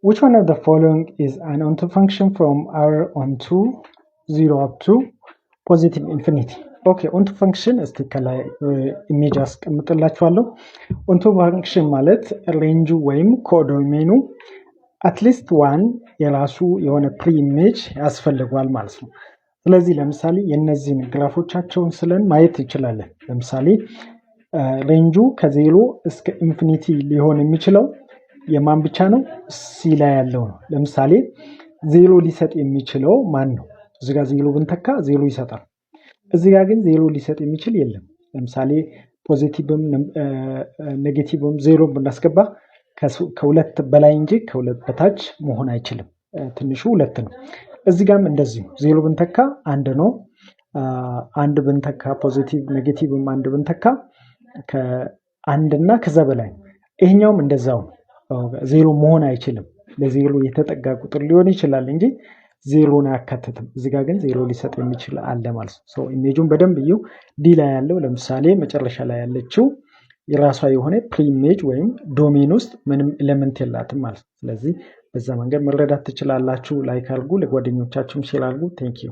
which one of the following is an onto function from r onto 0 up to positive infinity? Okay, onto function እስቲ ከላይ ኢሜጅ አስቀምጥላችኋለሁ። onto function ማለት ሬንጁ ወይም ኮዶሜኑ አትሊስት ዋን የራሱ የሆነ ፕሪ ኢሜጅ ያስፈልጋል ማለት ነው። ስለዚህ ለምሳሌ የነዚህን ግራፎቻቸውን ስለን ማየት እንችላለን። ለምሳሌ ሬንጁ ከዜሮ እስከ ኢንፊኒቲ ሊሆን የሚችለው የማን ብቻ ነው? ሲ ላይ ያለው ነው። ለምሳሌ ዜሮ ሊሰጥ የሚችለው ማን ነው? እዚህ ጋር ዜሮ ብንተካ ዜሮ ይሰጣል። እዚህ ጋር ግን ዜሮ ሊሰጥ የሚችል የለም። ለምሳሌ ፖዚቲቭም ኔጌቲቭም ዜሮ ብናስገባ ከሁለት በላይ እንጂ ከሁለት በታች መሆን አይችልም። ትንሹ ሁለት ነው። እዚህ ጋርም እንደዚህ ዜሮ ብንተካ አንድ ነው። አንድ ብንተካ ፖዚቲቭ ኔጌቲቭም አንድ ብንተካ ከአንድና ከዛ በላይ ነው። ይሄኛውም እንደዛው ነው። ዜሮ መሆን አይችልም። ለዜሮ የተጠጋ ቁጥር ሊሆን ይችላል እንጂ ዜሮን አያካትትም። እዚህ ጋር ግን ዜሮ ሊሰጥ የሚችል አለ ማለት ነው። ሶ ኢሜጁን በደንብ እዩ። ዲ ላይ ያለው ለምሳሌ መጨረሻ ላይ ያለችው የራሷ የሆነ ፕሪ ኢሜጅ ወይም ዶሜን ውስጥ ምንም ኤሌመንት የላትም ማለት ነው። ስለዚህ በዛ መንገድ መረዳት ትችላላችሁ። ላይክ አድርጉ፣ ለጓደኞቻችሁም ሼር አድርጉ። ቴንክ ዩ